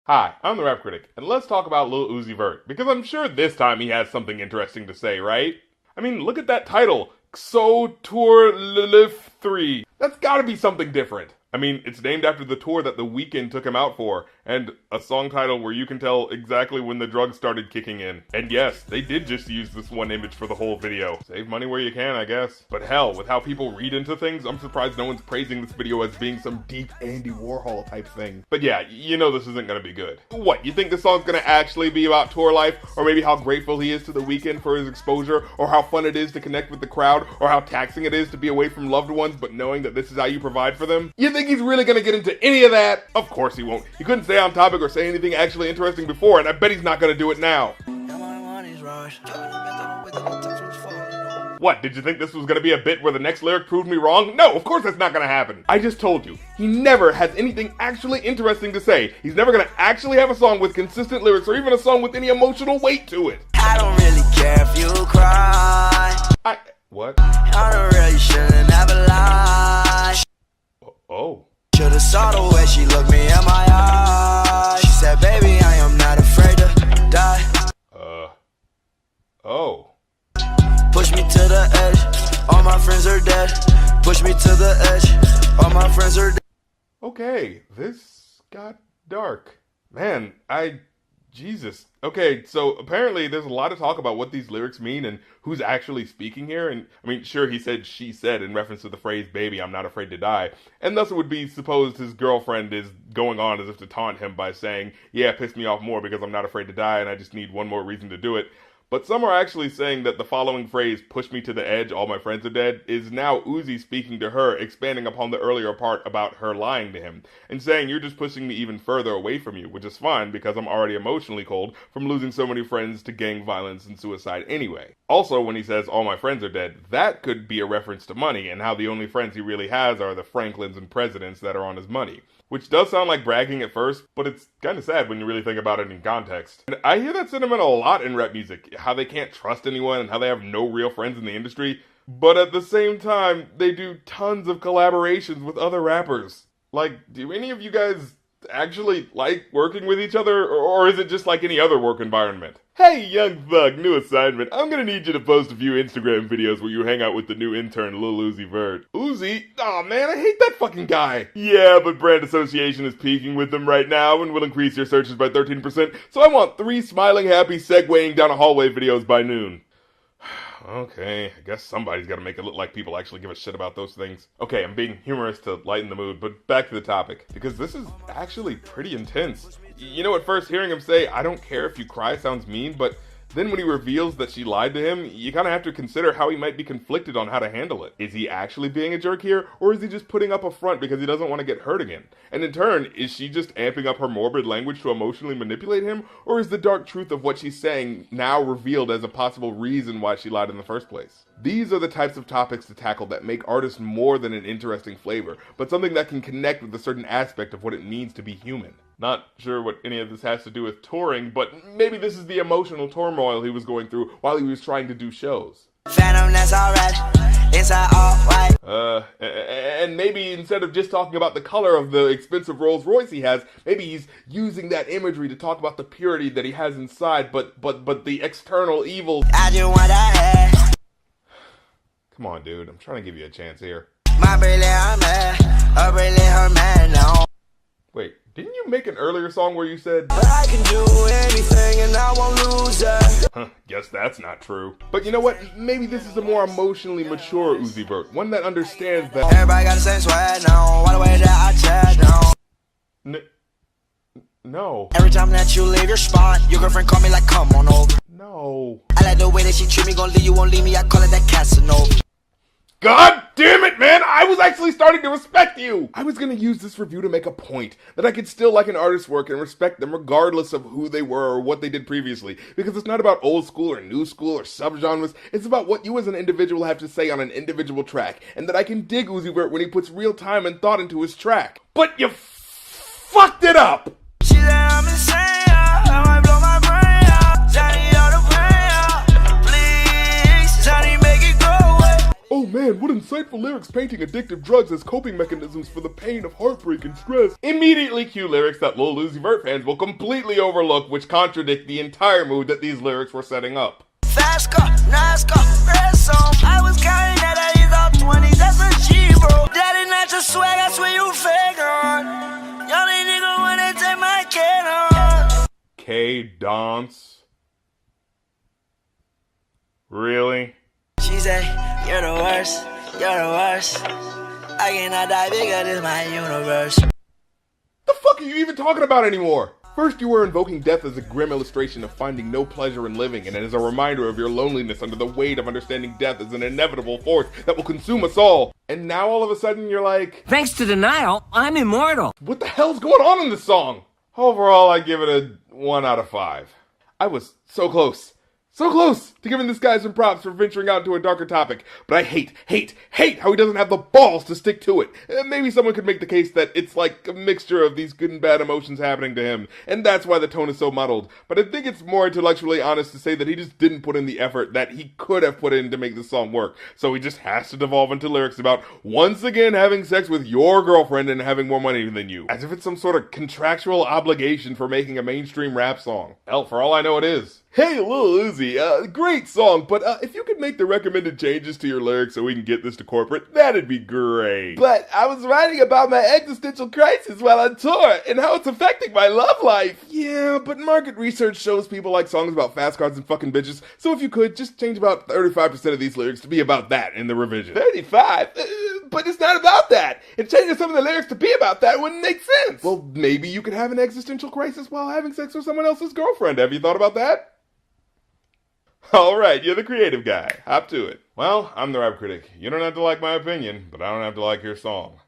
Hi, I'm the Rap Critic, and let's talk about Lil Uzi Vert, because I'm sure this time he has something interesting to say, right? I mean, look at that title, TOUR Llif3. That's gotta be something different. I mean, it's named after the tour that The Weeknd took him out for, and a song title where you can tell exactly when the drugs started kicking in. And yes, they did just use this one image for the whole video. Save money where you can, I guess. But hell, with how people read into things, I'm surprised no one's praising this video as being some deep Andy Warhol type thing. But yeah, you know this isn't gonna be good. What, you think this song's gonna actually be about tour life? Or maybe how grateful he is to The Weeknd for his exposure? Or how fun it is to connect with the crowd? Or how taxing it is to be away from loved ones but knowing that this is how you provide for them? You think he's really gonna get into any of that? Of course he won't. He couldn't stay on topic or say anything actually interesting before, and I bet he's not gonna do it now. What, did you think this was gonna be a bit where the next lyric proved me wrong? No, of course that's not gonna happen. I just told you, he never has anything actually interesting to say. He's never gonna actually have a song with consistent lyrics or even a song with any emotional weight to it. I don't really care if you cry. What? I don't really shouldn't have a lie. Oh. Should've saw the way she looked me in my eyes. She said, baby, I am not afraid to die. Oh. Push me to the edge, all my friends are dead. Push me to the edge, all my friends are dead. Okay, this got dark. Man, Jesus. Okay, so apparently there's a lot of talk about what these lyrics mean and who's actually speaking here. And I mean, sure, he said she said in reference to the phrase, baby, I'm not afraid to die. And thus it would be supposed his girlfriend is going on as if to taunt him by saying, yeah, piss me off more because I'm not afraid to die and I just need one more reason to do it. But some are actually saying that the following phrase, push me to the edge, all my friends are dead, is now Uzi speaking to her, expanding upon the earlier part about her lying to him, and saying you're just pushing me even further away from you, which is fine because I'm already emotionally cold from losing so many friends to gang violence and suicide anyway. Also, when he says all my friends are dead, that could be a reference to money and how the only friends he really has are the Franklins and presidents that are on his money. Which does sound like bragging at first, but it's kind of sad when you really think about it in context. And I hear that sentiment a lot in rap music, how they can't trust anyone and how they have no real friends in the industry, but at the same time, they do tons of collaborations with other rappers. Like, do any of you guys actually like working with each other, or is it just like any other work environment? Hey, young thug, new assignment. I'm gonna need you to post a few Instagram videos where you hang out with the new intern, Lil Uzi Vert. Uzi? Aw, man, I hate that fucking guy. Yeah, but brand association is peaking with them right now and will increase your searches by 13%, so I want 3 smiling, happy, segwaying down a hallway videos by noon. Okay, I guess somebody's gotta make it look like people actually give a shit about those things. Okay, I'm being humorous to lighten the mood, but back to the topic, because this is actually pretty intense. You know, at first hearing him say, I don't care if you cry sounds mean, but then when he reveals that she lied to him, you kind of have to consider how he might be conflicted on how to handle it. Is he actually being a jerk here, or is he just putting up a front because he doesn't want to get hurt again? And in turn, is she just amping up her morbid language to emotionally manipulate him, or is the dark truth of what she's saying now revealed as a possible reason why she lied in the first place? These are the types of topics to tackle that make artists more than an interesting flavor, but something that can connect with a certain aspect of what it means to be human. Not sure what any of this has to do with touring, but maybe this is the emotional turmoil he was going through while he was trying to do shows. Phantom, that's alright. Inside all white. And maybe instead of just talking about the color of the expensive Rolls Royce he has, maybe he's using that imagery to talk about the purity that he has inside, but the external evil. I just want that. Come on, dude. I'm trying to give you a chance here. My brilliant, I'm mad. A brilliant, her man now. Wait, didn't you make an earlier song where you said, but I can do anything and I won't lose it? Guess that's not true. But you know what? Maybe this is a more emotionally mature Uzi Vert. One that understands that everybody got the same swag now. Why the way that I chat now? No. Every time that you leave your spot, your girlfriend call me like, come on over. No. I like the way that she treat me, gon' leave you, won't leave me. I call it that Casanova. God damn it, man! I was actually starting to respect you! I was gonna use this review to make a point that I could still like an artist's work and respect them regardless of who they were or what they did previously. Because it's not about old school or new school or subgenres, it's about what you as an individual have to say on an individual track. And that I can dig Uzi Vert when he puts real time and thought into his track. But you fucked it up! She said I'm insane, I might blow my brain out. Johnny, all the pain out. Please, Johnny, make it go away. Oh man, Man, what insightful lyrics painting addictive drugs as coping mechanisms for the pain of heartbreak and stress. Immediately cue lyrics that Lil Uzi Vert fans will completely overlook, which contradict the entire mood that these lyrics were setting up. Fast car, nice car, red song. I was counting that I is all 20, that's a G, bro. Daddy, not your swag, I swear you fake on. Y'all ain't nigga wanna take my kid on. K-Dance? Really? She say, you're the worst, you're the worst. I cannot die bigger, this my universe. The fuck are you even talking about anymore? First you were invoking death as a grim illustration of finding no pleasure in living and as a reminder of your loneliness under the weight of understanding death as an inevitable force that will consume us all. And now all of a sudden you're like, thanks to denial, I'm immortal. what the hell's going on in this song? Overall, I give it a 1 out of 5. I was so close to giving this guy some props for venturing out into a darker topic, but I hate how he doesn't have the balls to stick to it. Maybe someone could make the case that it's like a mixture of these good and bad emotions happening to him, and that's why the tone is so muddled. But I think it's more intellectually honest to say that he just didn't put in the effort that he could have put in to make this song work. So he just has to devolve into lyrics about once again having sex with your girlfriend and having more money than you, as if it's some sort of contractual obligation for making a mainstream rap song. Hell, for all I know it is. Hey, Lil Uzi, great song, but if you could make the recommended changes to your lyrics so we can get this to corporate, that'd be great. But I was writing about my existential crisis while on tour and how it's affecting my love life. Yeah, but market research shows people like songs about fast cars and fucking bitches, so if you could, just change about 35% of these lyrics to be about that in the revision. 35? But it's not about that. And changing some of the lyrics to be about that wouldn't make sense. Well, maybe you could have an existential crisis while having sex with someone else's girlfriend. Have you thought about that? Alright, you're the creative guy. Hop to it. Well, I'm the rap critic. You don't have to like my opinion, but I don't have to like your song.